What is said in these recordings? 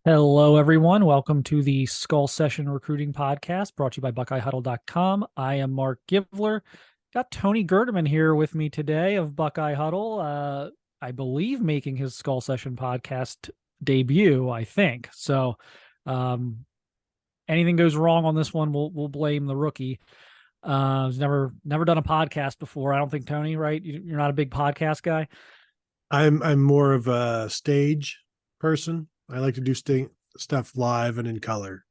Hello, everyone. Welcome to the Skull Session Recruiting Podcast brought to you by BuckeyeHuddle.com. I am Marc Givler. Got Tony Gerdeman here with me today of Buckeye Huddle. I believe making his Skull Session podcast debut, I think. So, um, anything goes wrong on this one, we'll blame the rookie. He's never done a podcast before. I don't think, Tony, right? You're not a big podcast guy. I'm more of a stage person. I like to do stuff live and in color.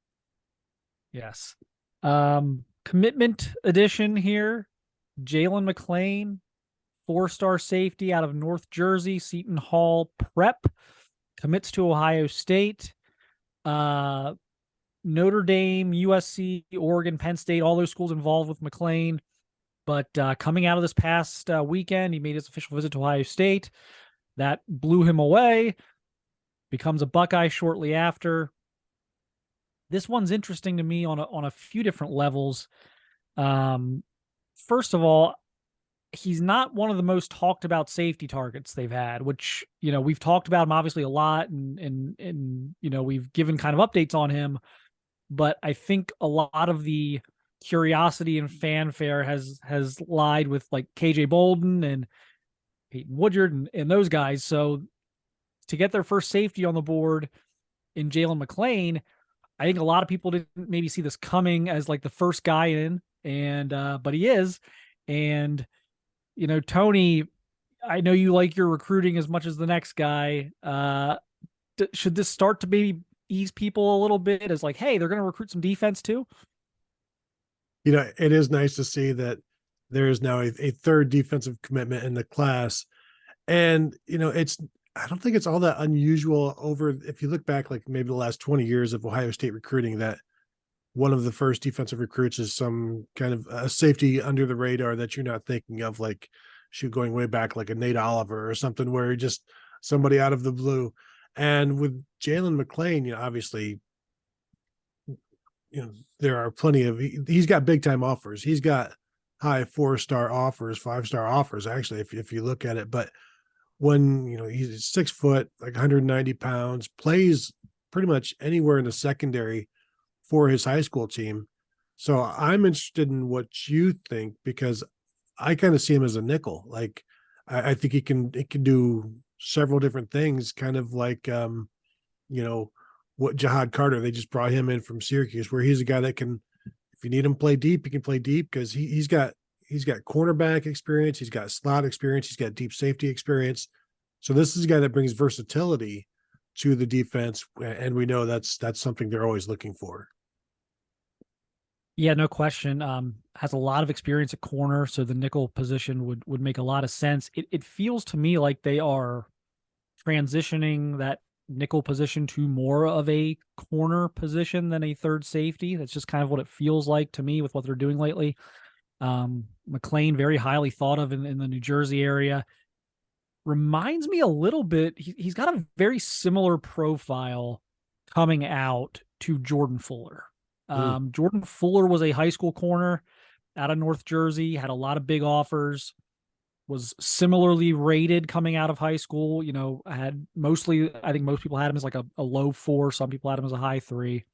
Yes. Commitment edition here. Jaylen McClain, four-star safety out of North Jersey, Seton Hall Prep, commits to Ohio State. Notre Dame, USC, Oregon, Penn State, all those schools involved with McClain. But coming out of this past weekend, he made his official visit to Ohio State. That blew him away. Becomes a Buckeye shortly after. This one's interesting to me on a few different levels. First of all, he's not one of the most talked about safety targets they've had, which, we've talked about him obviously a lot and we've given kind of updates on him, but I think a lot of the curiosity and fanfare has lied with like KJ Bolden and Peyton Woodyard and those guys. So to get their first safety on the board in Jaylen McClain, I think a lot of people didn't maybe see this coming as like the first guy in, and but he is. And Tony, I know you like your recruiting as much as the next guy. Should this start to maybe ease people a little bit as like, hey, they're going to recruit some defense too? It is nice to see that there is now a third defensive commitment in the class. And, I don't think it's all that unusual if you look back, like maybe the last 20 years of Ohio State recruiting, that one of the first defensive recruits is some kind of a safety under the radar that you're not thinking of, like going way back, like a Nate Oliver or something, where just somebody out of the blue. And with Jaylen McClain, obviously, there are plenty of, he's got big time offers. He's got high 4-star offers, 5-star offers, actually, if you look at it. But when, he's 6 foot, like 190 pounds, plays pretty much anywhere in the secondary for his high school team. So I'm interested in what you think, because I kind of see him as a nickel. Like I think he can do several different things, kind of like what Jihad Carter, they just brought him in from Syracuse, where he's a guy that can, if you need him play deep, he can play deep, because he's got cornerback experience, he's got slot experience, he's got deep safety experience. So this is a guy that brings versatility to the defense, and we know that's something they're always looking for. Yeah, no question. Has a lot of experience at corner, so the nickel position would make a lot of sense. It feels to me like they are transitioning that nickel position to more of a corner position than a third safety. That's just kind of what it feels like to me with what they're doing lately. McClain, very highly thought of in the New Jersey area. Reminds me a little bit. He's got a very similar profile coming out to Jordan Fuller. Jordan Fuller was a high school corner out of North Jersey, had a lot of big offers, was similarly rated coming out of high school. Had mostly, I think most people had him as like a low 4. Some people had him as a high 3.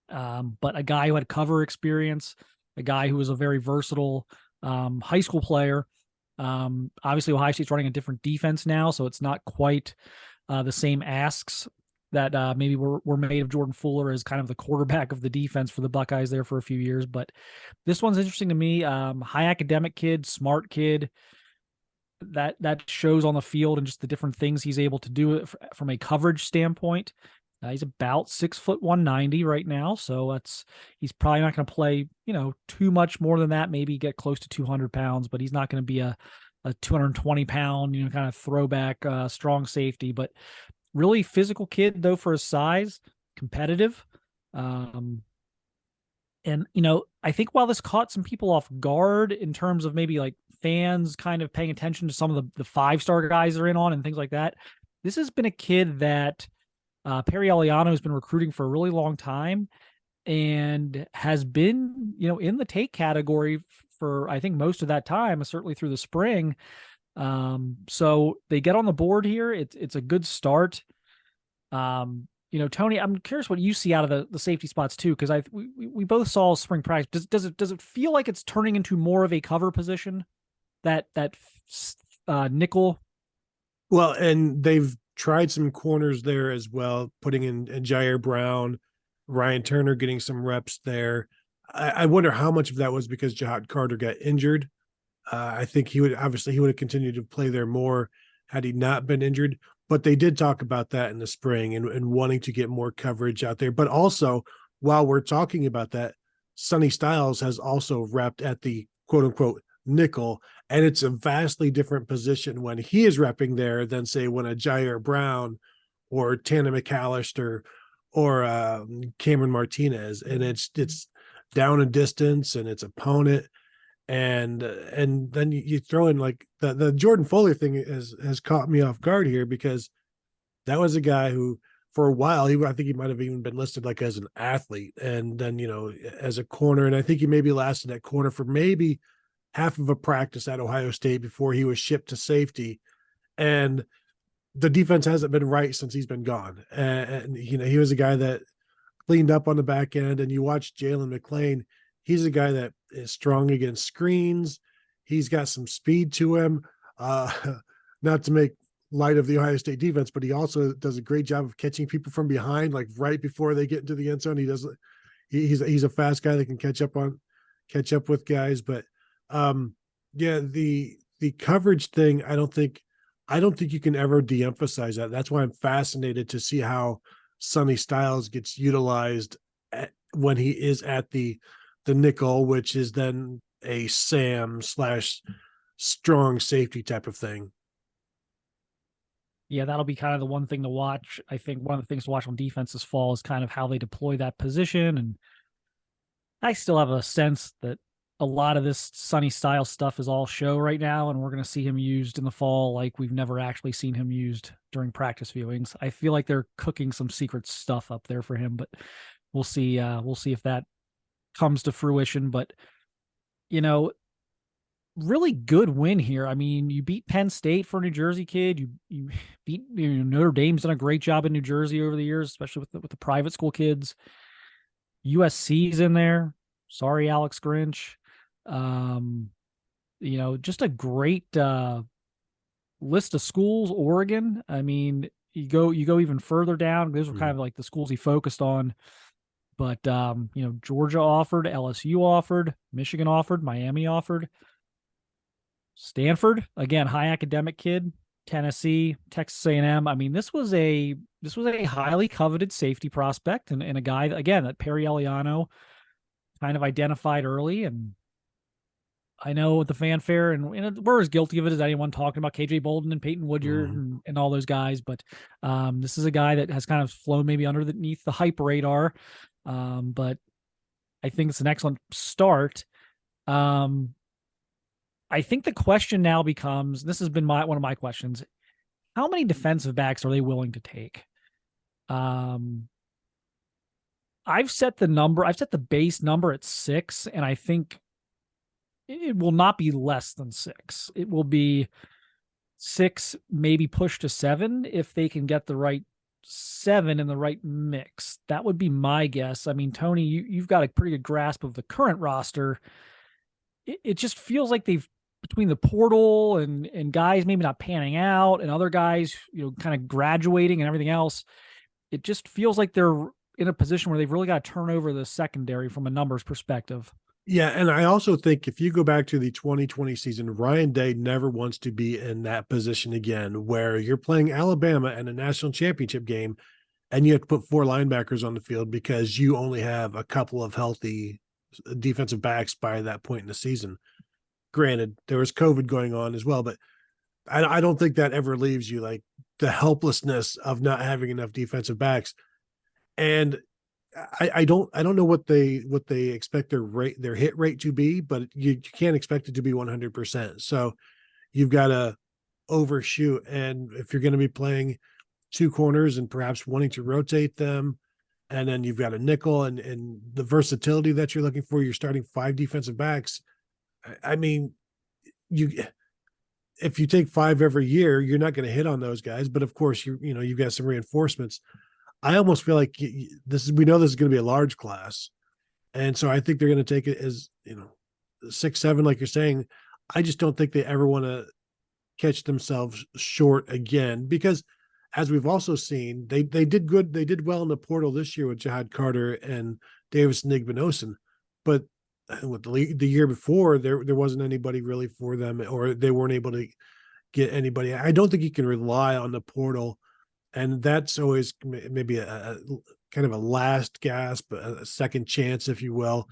But a guy who had cover experience, a guy who was a very versatile high school player. Obviously, Ohio State's running a different defense now, so it's not quite the same asks that maybe were made of Jordan Fuller as kind of the quarterback of the defense for the Buckeyes there for a few years. But this one's interesting to me. High academic kid, smart kid. That shows on the field and just the different things he's able to do from a coverage standpoint. He's about 6 foot 190 right now, so he's probably not going to play too much more than that. Maybe get close to 200 pounds, but he's not going to be a 220 pound kind of throwback strong safety. But really physical kid though for his size, competitive. And I think while this caught some people off guard in terms of maybe like fans kind of paying attention to some of the 5-star guys they're in on and things like that, this has been a kid that Perry Eliano has been recruiting for a really long time and has been, in the take category for, I think, most of that time, certainly through the spring. So they get on the board here. It's a good start. Tony, I'm curious what you see out of the safety spots too, because we both saw spring practice. Does it feel like it's turning into more of a cover position, that nickel? Well, and they've tried some corners there as well, putting in Jair Brown, Ryan Turner getting some reps there. I wonder how much of that was because Jahad Carter got injured. I think he would have continued to play there more had he not been injured. But they did talk about that in the spring and wanting to get more coverage out there. But also, while we're talking about that, Sonny Styles has also repped at the quote unquote nickel, and it's a vastly different position when he is repping there than say when a Jair Brown or Tana McAllister or Cameron Martinez, and it's down a distance and it's opponent, and then you throw in like the Jordan Foley thing has caught me off guard here because that was a guy who for a while I think he might have even been listed like as an athlete and then as a corner, and I think he maybe lasted at corner for maybe half of a practice at Ohio State before he was shipped to safety, and the defense hasn't been right since he's been gone, and he was a guy that cleaned up on the back end, and you watch Jaylen McClain. He's a guy that is strong against screens. He's got some speed to him. Uh, not to make light of the Ohio State defense, but he also does a great job of catching people from behind, like right before they get into the end zone. He's a fast guy that can catch up with guys. But yeah, the coverage thing, I don't think you can ever de-emphasize that. That's why I'm fascinated to see how Sonny Styles gets utilized when he is at the nickel, which is then a Sam / strong safety type of thing. Yeah, that'll be kind of the one thing to watch. I think one of the things to watch on defense this fall is kind of how they deploy that position. And I still have a sense that a lot of this Sonny Styles stuff is all show right now, and we're going to see him used in the fall like we've never actually seen him used during practice viewings. I feel like they're cooking some secret stuff up there for him, but we'll see. We'll see if that comes to fruition. But really good win here. I mean, you beat Penn State for a New Jersey kid. You beat Notre Dame's done a great job in New Jersey over the years, especially with the private school kids. USC's in there. Sorry, Alex Grinch. Just a great list of schools. Oregon. I mean, you go even further down. Those were kind of like the schools he focused on. But Georgia offered, LSU offered, Michigan offered, Miami offered. Stanford, again, high academic kid, Tennessee, Texas A&M. I mean, this was a highly coveted safety prospect and a guy, again, that Perry Eliano kind of identified early. And I know the fanfare, and we're as guilty of it as anyone talking about KJ Bolden and Peyton Woodyard and all those guys. But this is a guy that has kind of flown maybe underneath the hype radar. But I think it's an excellent start. I think the question now becomes, this has been one of my questions, how many defensive backs are they willing to take? I've set the base number at 6, and I think it will not be less than 6. It will be 6, maybe push to 7 if they can get the right 7 in the right mix. That would be my guess. I mean, Tony, you've got a pretty good grasp of the current roster. It just feels like they've, between the portal and guys maybe not panning out and other guys, kind of graduating and everything else, it just feels like they're in a position where they've really got to turn over the secondary from a numbers perspective. Yeah, and I also think if you go back to the 2020 season, Ryan Day never wants to be in that position again, where you're playing Alabama in a national championship game and you have to put 4 linebackers on the field because you only have a couple of healthy defensive backs by that point in the season. Granted, there was COVID going on as well, but I don't think that ever leaves you, like the helplessness of not having enough defensive backs. And I don't know what they expect their hit rate to be, but you can't expect it to be 100%. So you've got to overshoot. And if you're going to be playing 2 corners and perhaps wanting to rotate them, and then you've got a nickel and the versatility that you're looking for, you're starting 5 defensive backs. I mean, if you take 5 every year, you're not going to hit on those guys. But of course, you've got some reinforcements. I almost feel like we know this is going to be a large class. And so I think they're going to take it as, 6, 7, like you're saying. I just don't think they ever want to catch themselves short again, because as we've also seen, they did good. They did well in the portal this year with Jihad Carter and Davis Nigbenosin, but with the year before, there wasn't anybody really for them, or they weren't able to get anybody. I don't think you can rely on the portal, and that's always maybe a kind of a last gasp, a second chance, if you will,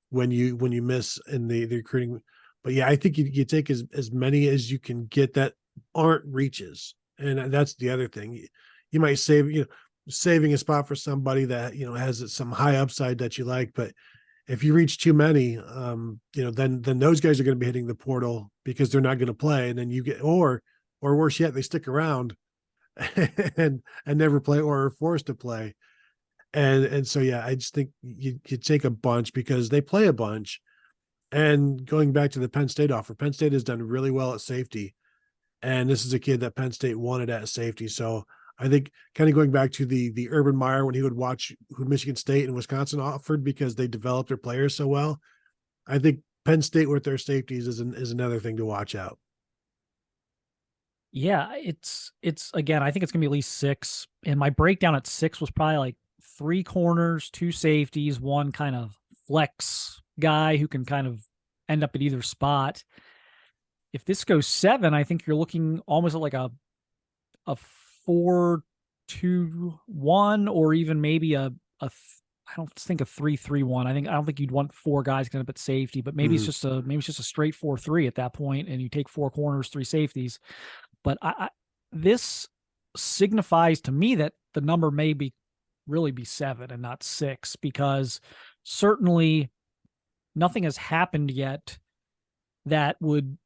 when you miss in the recruiting. But yeah, I think you take as many as you can get that aren't reaches, and that's the other thing. You might save saving a spot for somebody that has some high upside that you like, but if you reach too many, then those guys are going to be hitting the portal because they're not going to play, and then you get or worse yet, they stick around and never play or are forced to play. And so yeah, I just think you take a bunch because they play a bunch. And going back to the Penn State offer, Penn State has done really well at safety, and this is a kid that Penn State wanted at safety. So I think kind of going back to the Urban Meyer when he would watch who Michigan State and Wisconsin offered because they developed their players so well. I think Penn State with their safeties is another thing to watch out. Yeah, it's again, I think it's gonna be at least 6. And my breakdown at 6 was probably like 3 corners, 2 safeties, 1 kind of flex guy who can kind of end up at either spot. If this goes 7, I think you're looking almost at like a 4-2-1, or even maybe I don't think a 3-3-1. I don't think you'd want 4 guys going up at safety, but maybe it's just a straight 4-3 at that point, and you take 4 corners, 3 safeties. But this signifies to me that the number may really be 7 and not 6, because certainly nothing has happened yet that would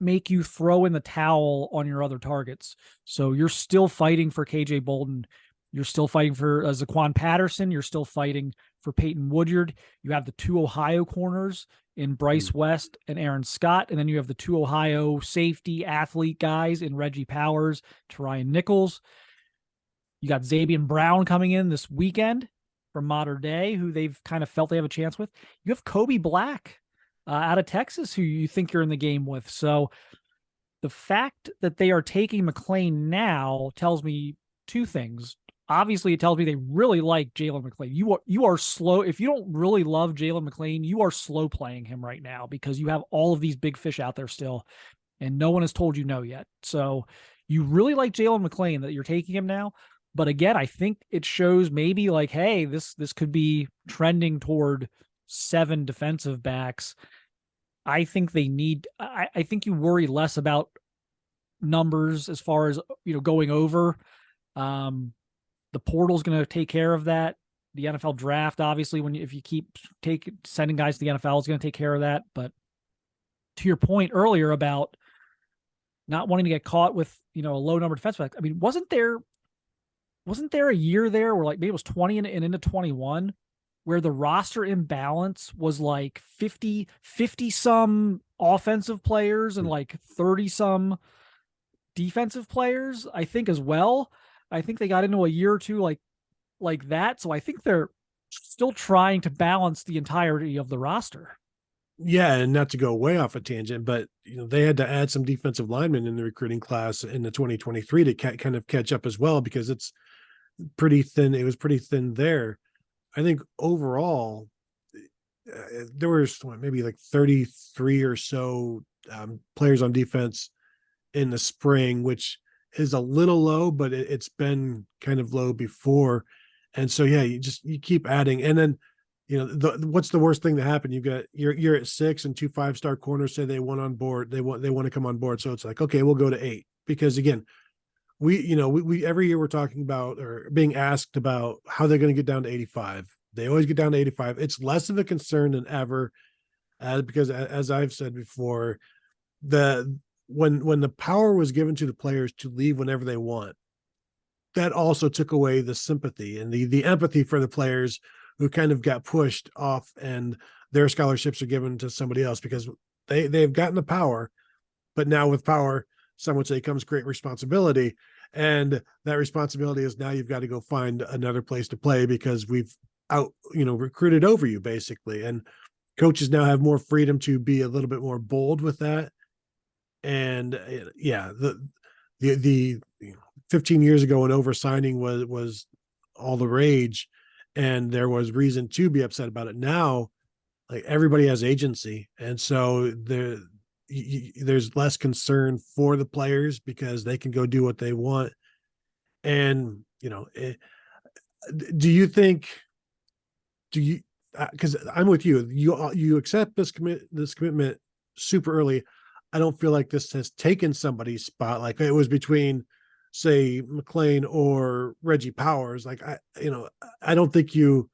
make you throw in the towel on your other targets. So you're still fighting for KJ Bolden. You're still fighting for Zaquan Patterson. You're still fighting for Peyton Woodyard. You have the 2 Ohio corners in Bryce West and Aaron Scott. And then you have the 2 Ohio safety athlete guys in Reggie Powers, Ryan Nichols. You got Zabian Brown coming in this weekend from Modern Day, who they've kind of felt they have a chance with. You have Kobe Black out of Texas, who you think you're in the game with. So the fact that they are taking McClain now tells me 2 things. Obviously, it tells me they really like Jaylen McClain. You are slow. If you don't really love Jaylen McClain, you are slow playing him right now because you have all of these big fish out there still, and no one has told you no yet. So you really like Jaylen McClain that you're taking him now. But again, I think it shows maybe like, hey, this could be trending toward 7 defensive backs. I think they need. I think you worry less about numbers as far as going over. The portal's going to take care of that. The NFL draft, obviously, if you keep sending guys to the NFL, is going to take care of that. But to your point earlier about not wanting to get caught with a low number defensive back, I mean, wasn't there a year there where like maybe it was 20 and into 21 where the roster imbalance was like 50 some offensive players and like 30 some defensive players, I think, as well. I think they got into a year or two like that. So I think they're still trying to balance the entirety of the roster. Yeah, and not to go way off a tangent, but they had to add some defensive linemen in the recruiting class in the 2023 to kind of catch up as well, because it's pretty thin. It was pretty thin there. I think overall there was maybe like 33 or so players on defense in the spring, which is a little low, but it's been kind of low before. And so, yeah, you keep adding. And then, what's the worst thing to happen? You're at 6 and 2 5-star corners say they want on board. They want to come on board. So it's like, okay, we'll go to 8, because again, we every year we're talking about or being asked about how they're going to get down to 85. They always get down to 85. It's less of a concern than ever, because as I've said before, when the power was given to the players to leave whenever they want, that also took away the sympathy and the empathy for the players who kind of got pushed off, and their scholarships are given to somebody else because they've gotten the power. But now with power, some would say, comes great responsibility. And that responsibility is now you've got to go find another place to play because we've recruited over you basically. And coaches now have more freedom to be a little bit more bold with that. And yeah, the 15 years ago when oversigning was all the rage and there was reason to be upset about it. Now, like everybody has agency. And so there's less concern for the players because they can go do what they want. And, do you think, because I'm with you, you accept this commitment super early. I don't feel like this has taken somebody's spot. Like it was between, say, McClain or Reggie Powers. Like I don't think you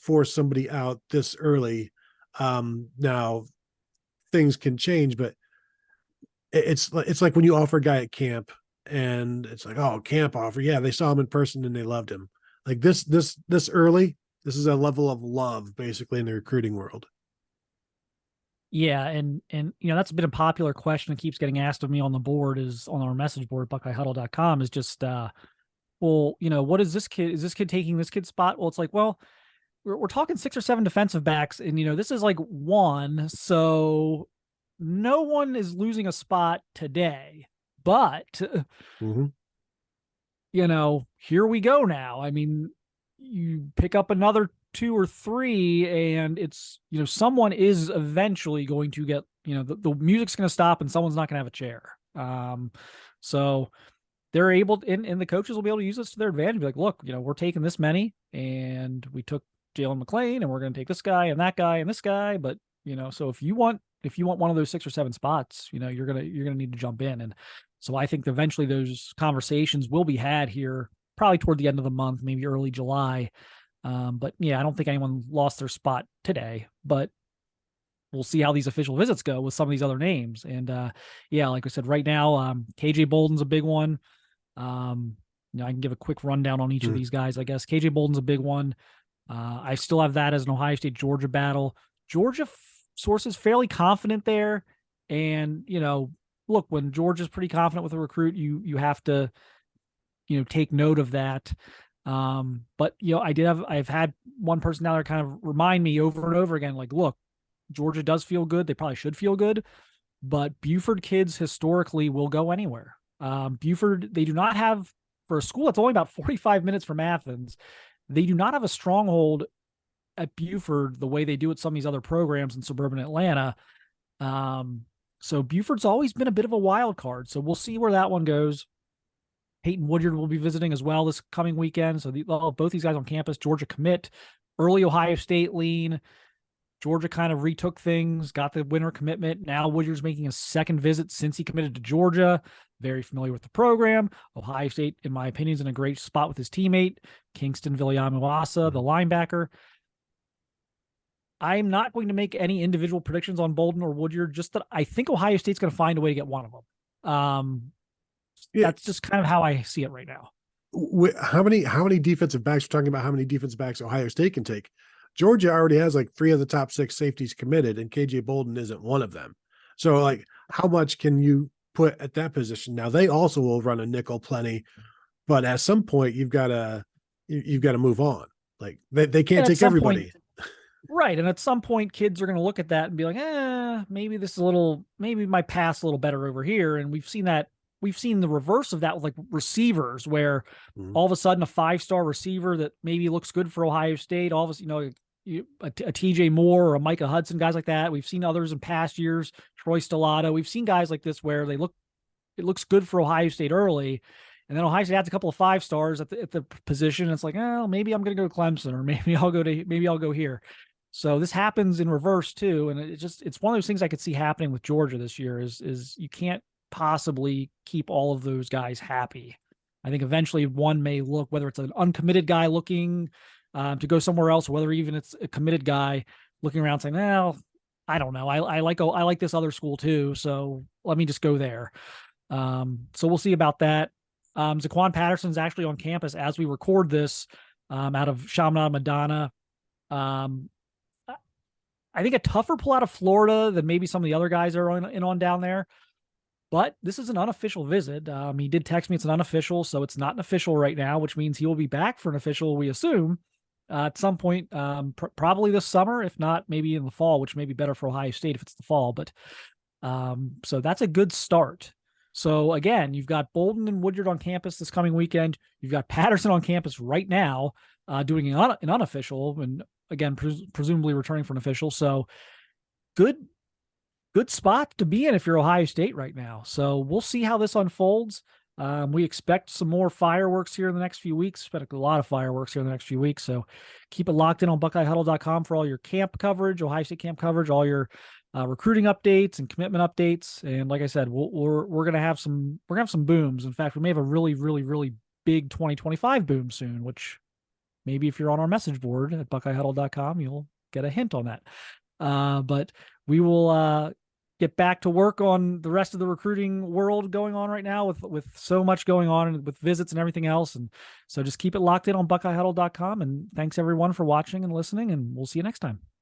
force somebody out this early. Now things can change, but it's like when you offer a guy at camp and it's like, oh, camp offer. Yeah, they saw him in person and they loved him. Like this early, this is a level of love basically in the recruiting world. Yeah, and that's been a popular question that keeps getting asked of me on the board, is on our message board, BuckeyeHuddle.com, is just well, what is this kid? Is this kid taking this kid's spot? Well, it's like, well, we're talking 6 or 7 defensive backs, and this is like one, so no one is losing a spot today. But Mm-hmm. here we go now. I mean, you pick up another 2 or 3 and it's, someone is eventually going to get, the music's going to stop and someone's not going to have a chair. So they're able to, and the coaches will be able to use this to their advantage. Be like, look, we're taking this many and we took Jaylen McClain and we're going to take this guy and that guy and this guy. But, so if you want one of those 6 or 7 spots, you're going to need to jump in. And so I think eventually those conversations will be had here, probably toward the end of the month, maybe early July. But yeah, I don't think anyone lost their spot today, but we'll see how these official visits go with some of these other names. And yeah, like I said, right now, KJ Bolden's a big one. I can give a quick rundown on each of these guys, I guess. KJ Bolden's a big one. I still have that as an Ohio State Georgia battle. Georgia sources fairly confident there. And, look, when Georgia's pretty confident with a recruit, you have to, take note of that. But I've had one person now that kind of remind me over and over again, like, look, Georgia does feel good. They probably should feel good, but Buford kids historically will go anywhere. Buford, they do not have, for a school that's only about 45 minutes from Athens, they do not have a stronghold at Buford the way they do at some of these other programs in suburban Atlanta. So Buford's always been a bit of a wild card. So we'll see where that one goes. Peyton Woodyard will be visiting as well this coming weekend. So both these guys on campus. Georgia commit, early Ohio State lean. Georgia kind of retook things, got the winter commitment. Now Woodyard's making a second visit since he committed to Georgia. Very familiar with the program. Ohio State, in my opinion, is in a great spot with his teammate, Kingston Viliamuasa, the linebacker. I'm not going to make any individual predictions on Bolden or Woodyard, just that I think Ohio State's going to find a way to get one of them. Yeah. That's just kind of how I see it right now. How many defensive backs? We're talking about how many defensive backs Ohio State can take. Georgia already has like 3 of the top 6 safeties committed, and KJ Bolden isn't one of them. So, like, how much can you put at that position? Now, they also will run a nickel plenty, but at some point you've got to move on. Like they can't take everybody. Right. And at some point, kids are going to look at that and be like, maybe this is maybe my pass a little better over here. And we've seen that. We've seen the reverse of that with like receivers, where all of a sudden a 5-star receiver that maybe looks good for Ohio State, all of a sudden, a TJ Moore or a Micah Hudson, guys like that. We've seen others in past years, Troy Stellato. We've seen guys like this where it looks good for Ohio State early. And then Ohio State adds a couple of 5-stars at the position. It's like, maybe I'm going to go to Clemson, or maybe I'll go here. So this happens in reverse too. And it's one of those things I could see happening with Georgia this year is you can't possibly keep all of those guys happy. I think eventually one may look, whether it's an uncommitted guy looking to go somewhere else, or whether even it's a committed guy looking around saying, I don't know. I like this other school too. So let me just go there. So we'll see about that. Zaquan Patterson's actually on campus as we record this, out of Chaminade Madonna. I think a tougher pull out of Florida than maybe some of the other guys are on down there. But this is an unofficial visit. He did text me it's an unofficial, so it's not an official right now, which means he will be back for an official, we assume, at some point, probably this summer, if not maybe in the fall, which may be better for Ohio State if it's the fall. But so that's a good start. So again, you've got Bolden and Woodyard on campus this coming weekend. You've got Patterson on campus right now, doing an unofficial, and again, presumably returning for an official. So good spot to be in if you're Ohio State right now. So we'll see how this unfolds. We expect some more fireworks here in the next few weeks. Expect a lot of fireworks here in the next few weeks. So keep it locked in on BuckeyeHuddle.com for all your camp coverage, Ohio State camp coverage, all your recruiting updates and commitment updates. And like I said, we're gonna have some booms. In fact, we may have a really, really, really big 2025 boom soon, which maybe if you're on our message board at BuckeyeHuddle.com, you'll get a hint on that. But we will get back to work on the rest of the recruiting world going on right now with so much going on and with visits and everything else. And so just keep it locked in on BuckeyeHuddle.com. And thanks everyone for watching and listening, and we'll see you next time.